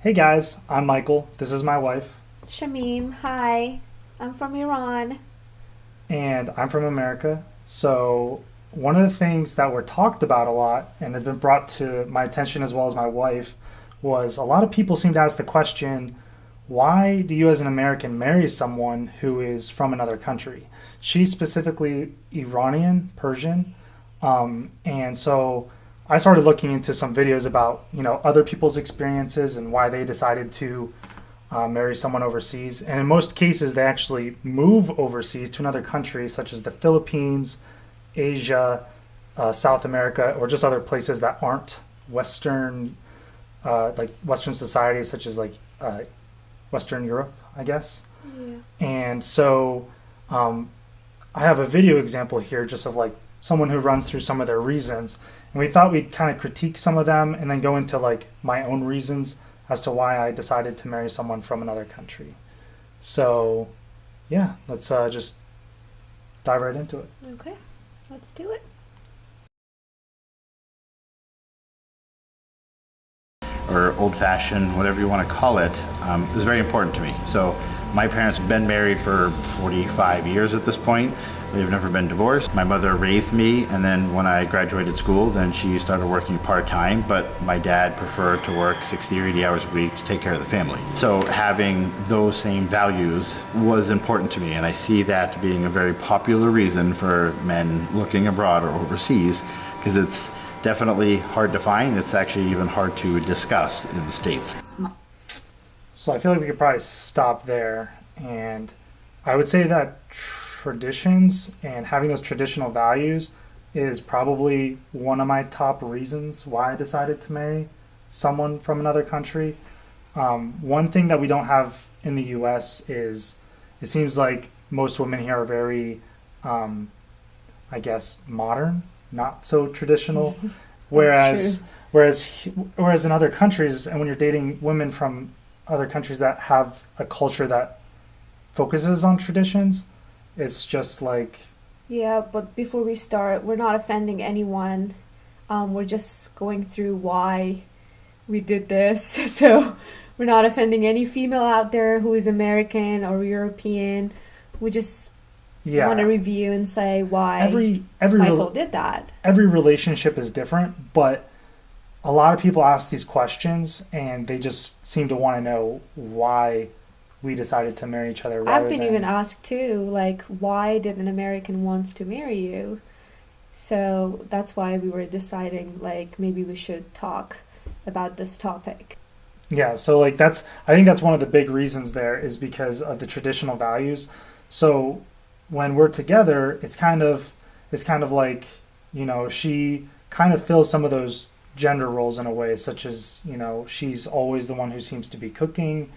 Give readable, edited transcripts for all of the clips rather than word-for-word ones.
Hey guys, I'm Michael. This is my wife, Shamim, hi. I'm from Iran. and I'm from America. So, one of the things that were talked about a lot and has been brought to my attention as well as my wife was a lot of people seem to ask the question, why do you as an American marry someone who is from another country? She's specifically Iranian, Persian, and so I started looking into some videos about other people's experiences and why they decided to marry someone overseas. And in most cases, they actually move overseas to another country, such as the Philippines, Asia, South America, or just other places that aren't Western, like Western societies, such as like Western Europe, I guess. Yeah. And so um, I have a video example here just of like someone who runs through some of their reasons. And we thought we'd kind of critique some of them and then go into like my own reasons as to why I decided to marry someone from another country. So, yeah, let's just dive right into it. Okay, let's do it. Or old fashioned, whatever you want to call it, is very important to me. So my parents have been married for 45 years at this point. They've never been divorced. My mother raised me, and then when I graduated school, then she started working part-time, but my dad preferred to work 60 or 80 hours a week to take care of the family. So having those same values was important to me, and I see that being a very popular reason for men looking abroad or overseas, because it's definitely hard to find. It's actually even hard to discuss in the States. So I feel like we could probably stop there. And I would say that traditions and having those traditional values is probably one of my top reasons why I decided to marry someone from another country. One thing that we don't have in the US is it seems like most women here are very, um, I guess, modern, not so traditional. That's true. Whereas in other countries, and when you're dating women from other countries that have a culture that focuses on traditions, it's just like, Yeah, but before we start, we're not offending anyone. We're just going through why we did this. So we're not offending any female out there who is American or European. We just want to yeah, review and say why every every Michael rel- did that. every relationship is different, but a lot of people ask these questions and they just seem to want to know why we decided to marry each other I've rather been even than. asked too, like, why did an American wants to marry you? So that's why we were deciding, like, maybe we should talk about this topic. Yeah, so like I think that's one of the big reasons there is because of the traditional values. So when we're together, it's kind of like, she kind of fills some of those gender roles in a way, such as, she's always the one who seems to be cooking.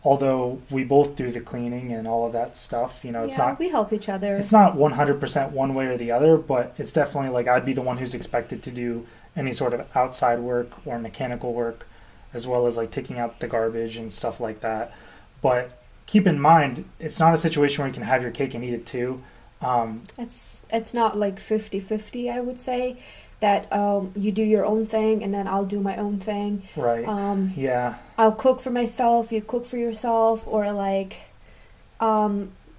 Although we both do the cleaning and all of that stuff, it's Yeah, not we help each other. it's not 100% one way or the other, but it's definitely like I'd be the one who's expected to do any sort of outside work or mechanical work, as well as like taking out the garbage and stuff like that. But keep in mind, it's not a situation where you can have your cake and eat it too. Um, It's not like 50-50, I would say, that you do your own thing and then I'll do my own thing. right. Um, Yeah. I'll cook for myself, you cook for yourself, or like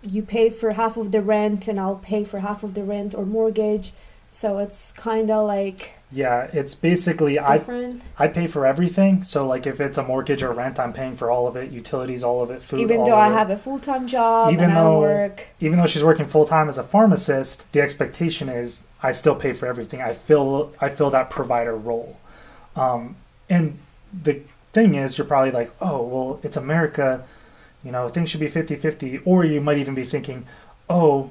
you pay for half of the rent and I'll pay for half of the rent or mortgage. So it's kind of like Yeah. It's basically different. I pay for everything. So like if it's a mortgage or rent, I'm paying for all of it, utilities, all of it, food, Even though all of I it. have a full-time job and Even I though work. even though she's working full time as a pharmacist, the expectation is I still pay for everything. I fill that provider role. And the thing is, you're probably like, oh, well, it's America, things should be 50-50. Or you might even be thinking, oh,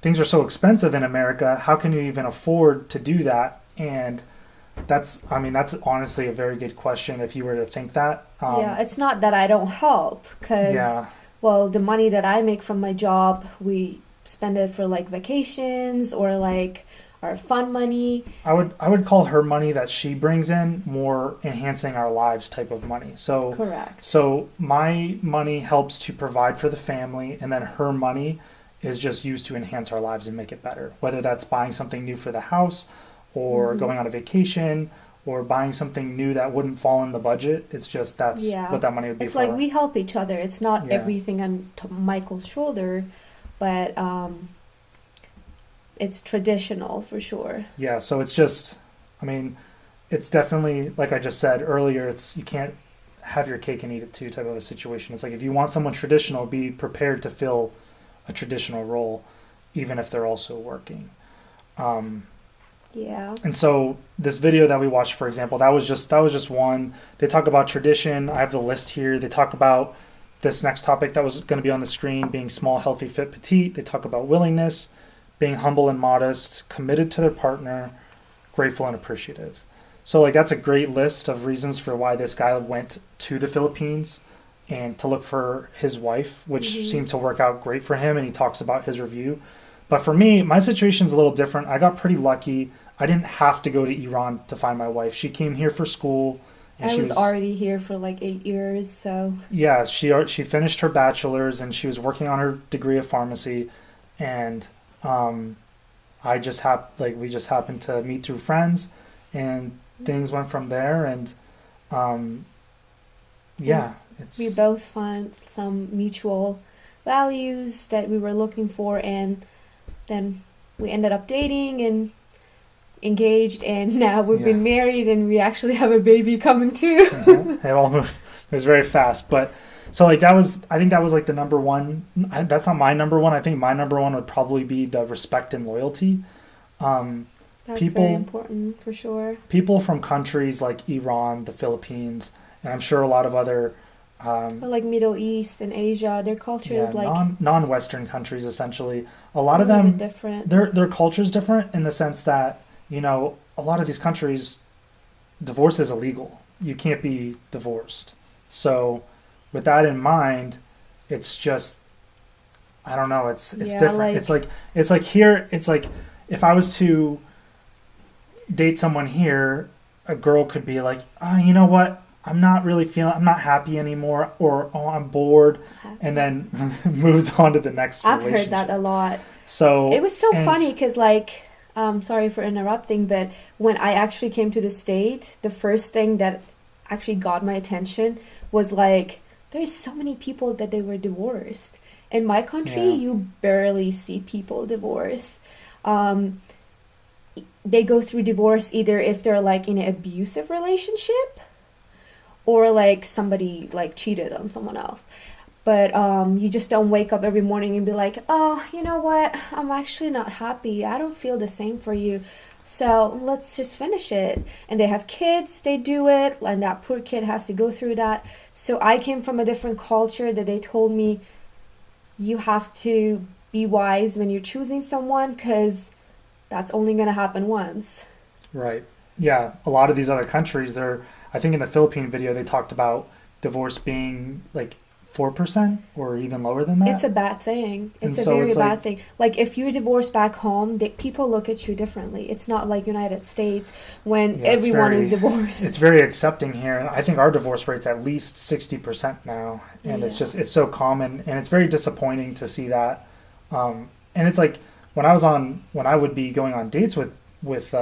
things are so expensive in America. How can you even afford to do that? And that's honestly a very good question if you were to think that. Yeah, it's not that I don't help because, Yeah, well, the money that I make from my job, we spend it for like vacations or like our fun money. I would call her money that she brings in more enhancing our lives type of money. So Correct. so my money helps to provide for the family, and then her money is just used to enhance our lives and make it better. Whether that's buying something new for the house, or Mm-hmm. going on a vacation, or buying something new that wouldn't fall in the budget. It's just that's Yeah. what that money would be It's for. like we help each other. It's not Yeah. everything on Michael's shoulder, but it's traditional for sure. Yeah, so it's just, I mean, it's definitely, like I just said earlier, it's you can't have your cake and eat it too type of a situation. It's like if you want someone traditional, be prepared to fill a traditional role, even if they're also working. Yeah. And so this video that we watched, for example, that was just one. They talk about tradition. I have the list here. They talk about this next topic that was going to be on the screen, being small, healthy, fit, petite. They talk about willingness, being humble and modest, committed to their partner, grateful and appreciative. So like that's a great list of reasons for why this guy went to the Philippines and to look for his wife, which seemed to work out great for him. And he talks about his review. But for me, my situation's a little different. I got pretty lucky. I didn't have to go to Iran to find my wife. She came here for school. And I she was already here for like 8 years, so. Yeah, she finished her bachelor's and she was working on her degree of pharmacy. And I just we just happened to meet through friends, and things went from there. And yeah, it's We both found some mutual values that we were looking for, and then we ended up dating and engaged, and now we've been married, and we actually have a baby coming too. it was very fast. But so like I think that was like the number one. That's not my number one. I think my number one would probably be the respect and loyalty. That's very important for sure. People from countries like Iran, the Philippines, and I'm sure a lot of other Or like Middle East and Asia, their culture is like non-Western countries essentially. A lot a of little them, bit different. their culture is different in the sense that, you know, a lot of these countries, divorce is illegal. You can't be divorced. So with that in mind, it's just, I don't know, it's different. It's like here, it's like if I was to date someone here, a girl could be like, oh, you know what? I'm not happy anymore, or oh, I'm bored, and then moves on to the next I've relationship. heard that a lot. So it was so funny because like, sorry for interrupting, but when I actually came to the state, the first thing that actually got my attention was like, there's so many people that they were divorced. In my country, you barely see people divorced. They go through divorce either if they're like in an abusive relationship, or like somebody like cheated on someone else. But you just don't wake up every morning and be like, oh, you know what? I'm actually not happy. I don't feel the same for you. So let's just finish it. And they have kids, they do it, and that poor kid has to go through that. So I came from a different culture that they told me you have to be wise when you're choosing someone, because that's only going to happen once. Right. Yeah. A lot of these other countries, I think in the Philippine video, they talked about divorce being like 4% or even lower than that. It's a bad thing. It's so a very it's bad like, thing. Like if you're divorced back home, people look at you differently. It's not like United States when everyone is divorced. It's very accepting here. I think our divorce rate's at least 60% now. And it's so common, and it's very disappointing to see that. And it's like when I would be going on dates with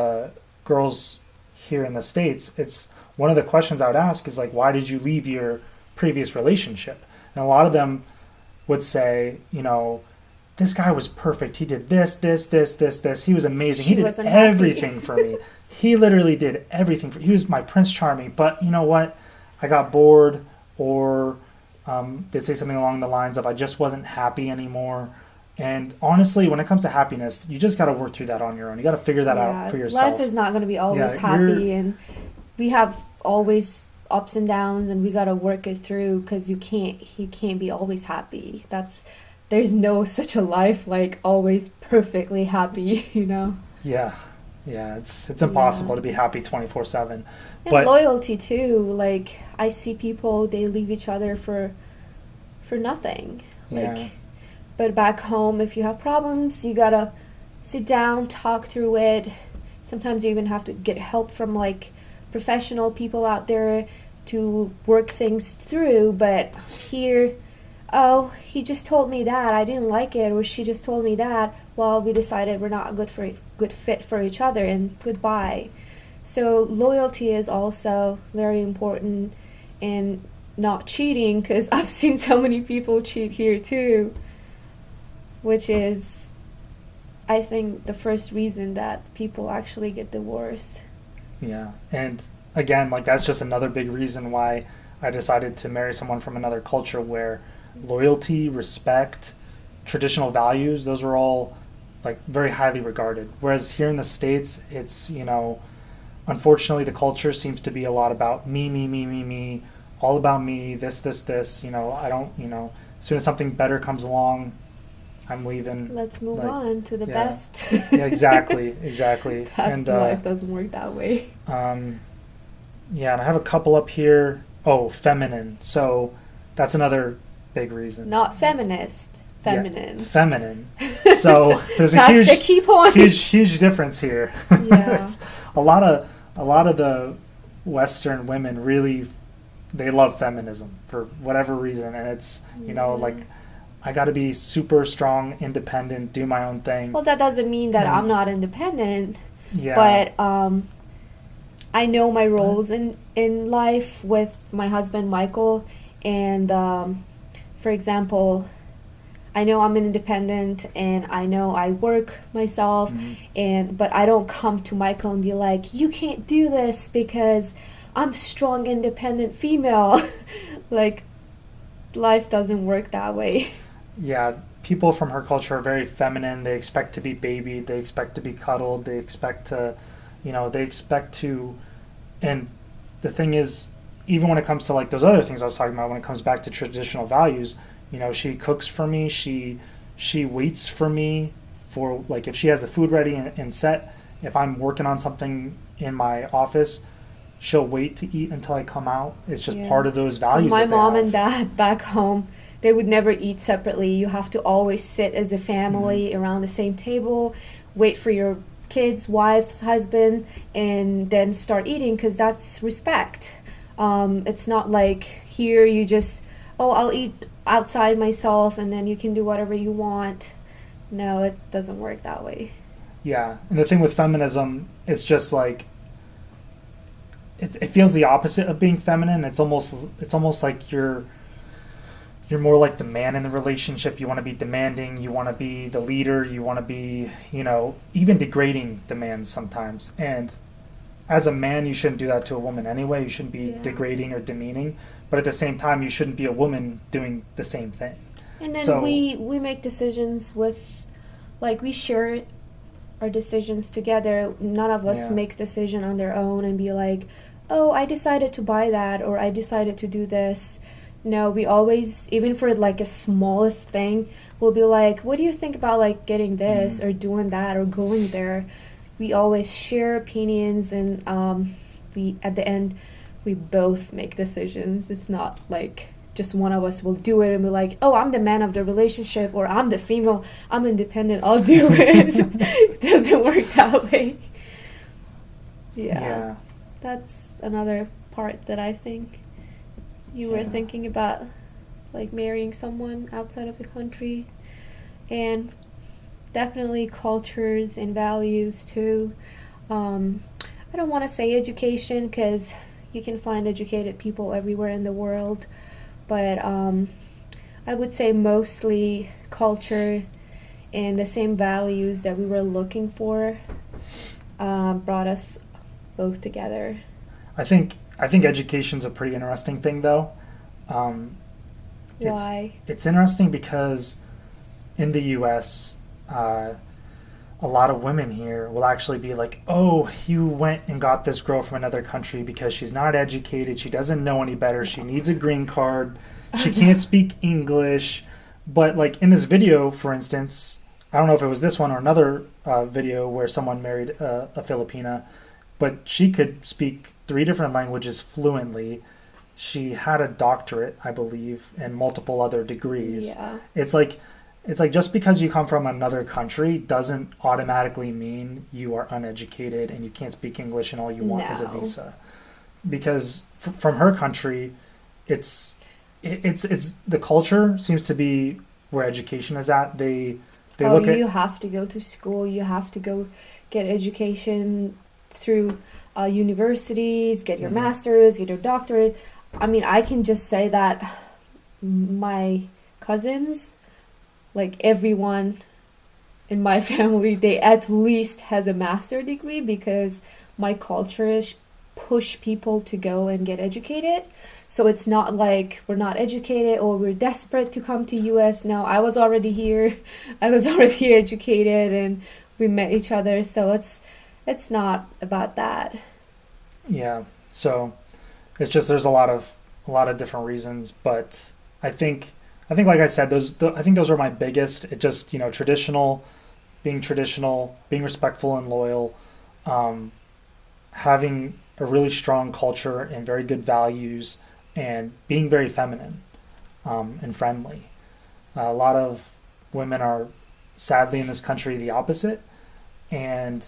girls here in the States, it's one of the questions I would ask is like, why did you leave your previous relationship? And a lot of them would say, you know, this guy was perfect. He did this. He was amazing. He did everything for me. He literally did everything he was my Prince Charming. But you know what? I got bored, or they'd say something along the lines of, I just wasn't happy anymore. And honestly, when it comes to happiness, you just got to work through that on your own. You got to figure that out for yourself. Life is not going to be always happy, and we have always ups and downs, and we got to work it through, because you can't be always happy. There's no such a life like always perfectly happy, you know. Yeah, it's impossible to be happy 24/7. And but loyalty too. Like I see people, they leave each other for nothing. But back home, if you have problems, you gotta sit down, talk through it. Sometimes you even have to get help from like professional people out there to work things through. But here, oh, he just told me that, I didn't like it, or she just told me that, well, we decided we're not a good fit for each other, and goodbye. So loyalty is also very important, and not cheating, because I've seen so many people cheat here too, which is, I think, the first reason that people actually get divorced. Yeah. And again, like that's just another big reason why I decided to marry someone from another culture where loyalty, respect, traditional values, those are all like very highly regarded. Whereas here in the States, it's, unfortunately the culture seems to be a lot about me, me, me, me, me, all about me, this, I don't, as soon as something better comes along, I'm leaving. Let's move Like, on to the yeah. best. Yeah, exactly. That's And life doesn't work that way. yeah, and I have a couple up here. Oh, feminine. So that's another big reason. Not feminist, feminine. Yeah, feminine. So there's a That's the key point. huge difference here. Yeah. It's a lot of the Western women really, they love feminism for whatever reason, and it's like I got to be super strong, independent, do my own thing. Well, that doesn't mean that I'm And- not independent, Yeah. but I know my roles in life with my husband Michael, and for example, I know I'm independent and I know I work myself, but I don't come to Michael and be like, you can't do this because I'm strong, independent female. Like, life doesn't work that way. Yeah, people from her culture are very feminine. They expect to be babied. They expect to be cuddled. They expect to, and the thing is, even when it comes to like those other things I was talking about, when it comes back to traditional values, she cooks for me. She waits for me for like if she has the food ready and set. If I'm working on something in my office, she'll wait to eat until I come out. It's just Yeah. part of those values. My that they mom have. and dad back home, they would never eat separately. You have to always sit as a family around the same table, wait for your kids, wife, husband, and then start eating, because that's respect. It's not like here you just, I'll eat outside myself and then you can do whatever you want. No, it doesn't work that way. Yeah, and the thing with feminism, it's just like it feels the opposite of being feminine. It's almost like you're more like the man in the relationship. You want to be demanding. You want to be the leader. You want to be even degrading demands sometimes. And as a man, you shouldn't do that to a woman anyway. You shouldn't be Yeah. degrading or demeaning. But at the same time, you shouldn't be a woman doing the same thing. And then So- we make decisions with, like, we share our decisions together. None of us Yeah. make decision on their own and be like, oh, I decided to buy that, or I decided to do this. No, we always, even for like a smallest thing, we'll be like, what do you think about like getting this or doing that or going there? We always share opinions, and we at the end we both make decisions. It's not like just one of us will do it and be like, oh, I'm the man of the relationship, or I'm the female, I'm independent, I'll do it. It doesn't work that way. Yeah. That's another part that I think you were Yeah. thinking about, like marrying someone outside of the country. And definitely cultures and values too. I don't want to say education, because you can find educated people everywhere in the world, but I would say mostly culture and the same values that we were looking for brought us both together. I think education's a pretty interesting thing, though. Why? It's interesting because in the U.S., a lot of women here will actually be like, oh, you went and got this girl from another country because she's not educated, she doesn't know any better, she needs a green card, she can't speak English. But like in this video, for instance, I don't know if it was this one or another video where someone married a Filipina, but she could speak 3 different languages fluently. She had a doctorate, I believe, and multiple other degrees. Yeah. It's like just because you come from another country doesn't automatically mean you are uneducated and you can't speak English and all you want is a No. visa. Because from her country, it's the culture seems to be where education is at. They look at You have to go to school, you have to go get education through universities, get your master's, get your doctorate. I mean, I can just say that my cousins, like everyone in my family, they at least has a master degree because my culture is push people to go and get educated. So it's not like we're not educated or we're desperate to come to US. No, I was already here. I was already educated and we met each other. So it's not about that. Yeah. So it's just there's a lot of different reasons, but I think like I said, I think those are my biggest. It just, traditional, being respectful and loyal, having a really strong culture and very good values, and being very feminine and friendly. A lot of women are sadly in this country the opposite, and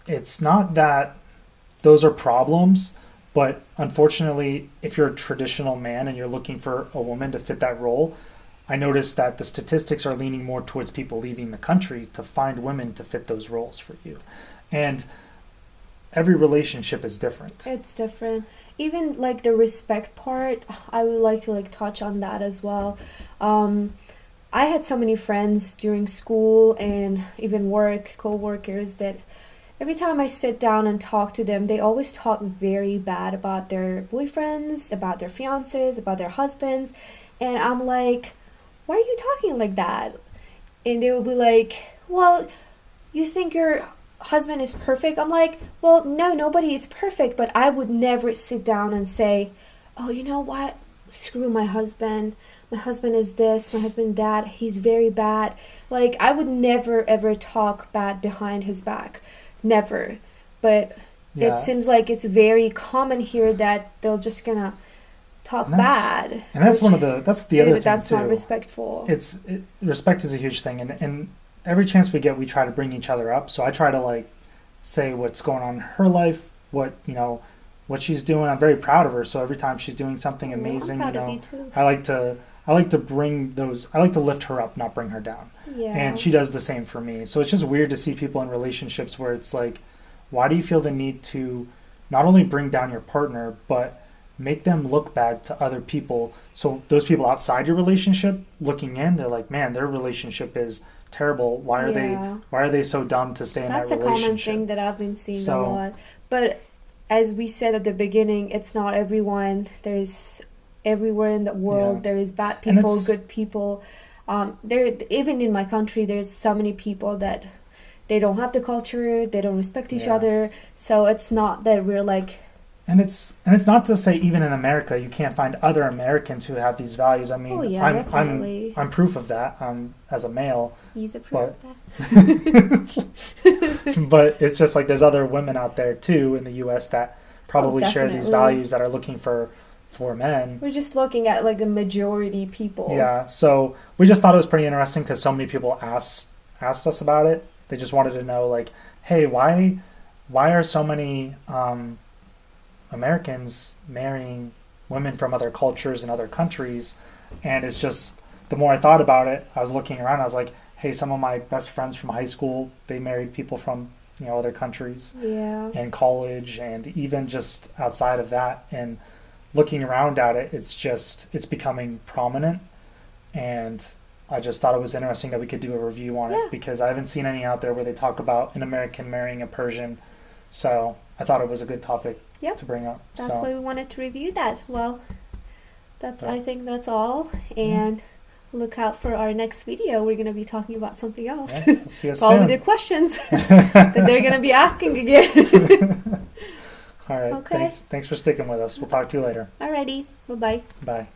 it's not that those are problems, but unfortunately, if you're a traditional man and you're looking for a woman to fit that role, I noticed that the statistics are leaning more towards people leaving the country to find women to fit those roles for you. And every relationship is different. It's different. Even like the respect part, I would like to touch on that as well. I had so many friends during school and even work, co-workers, that every time I sit down and talk to them, they always talk very bad about their boyfriends, about their fiancés, about their husbands. And I'm like, why are you talking like that? And they will be like, well, you think your husband is perfect? I'm like, well, no, nobody is perfect, but I would never sit down and say, oh, you know what? Screw my husband. My husband is this, my husband that, he's very bad. Like, I would never ever talk bad behind his back. Never. But it seems like it's very common here that they're just gonna talk bad. And that's that's the other thing that's too. not respectful. Respect is a huge thing, and every chance we get, we try to bring each other up. So I try to say what's going on in her life, what she's doing. I'm very proud of her. So every time she's doing something amazing, I'm proud of you too. I like to bring those. I like to lift her up, not bring her down. Yeah. And she does the same for me. So it's just weird to see people in relationships where it's like, why do you feel the need to not only bring down your partner, but make them look bad to other people? So those people outside your relationship looking in, they're like, man, their relationship is terrible. Why are they so dumb to stay in that relationship? That's a common thing that I've been seeing a lot. But as we said at the beginning, it's not everyone. There's everywhere in the world there is bad people, good people. Even in my country, there's so many people that they don't have the culture, they don't respect each other. So it's not that we're like. And it's not to say even in America you can't find other Americans who have these values. I mean, definitely. I'm proof of that. As a male. He's a proof of that. But it's just like there's other women out there too in the U.S. that probably share these values that are looking for men. We're just looking at a majority people. Yeah. So we just thought it was pretty interesting because so many people asked us about it. They just wanted to know hey, why are so many Americans marrying women from other cultures and other countries? And it's just, the more I thought about it, I was looking around, I was like, hey, some of my best friends from high school, they married people from other countries and college, and even just outside of that. And looking around at it, it's becoming prominent, and I just thought it was interesting that we could do a review on it, because I haven't seen any out there where they talk about an American marrying a Persian. So I thought it was a good topic to bring up. That's why we wanted to review that. Well, I think that's all. And look out for our next video. We're going to be talking about something else. Yeah, see us Probably soon. the questions that they're going to be asking again. All right. Okay. Thanks for sticking with us. We'll talk to you later. Alrighty. Bye-bye. Bye.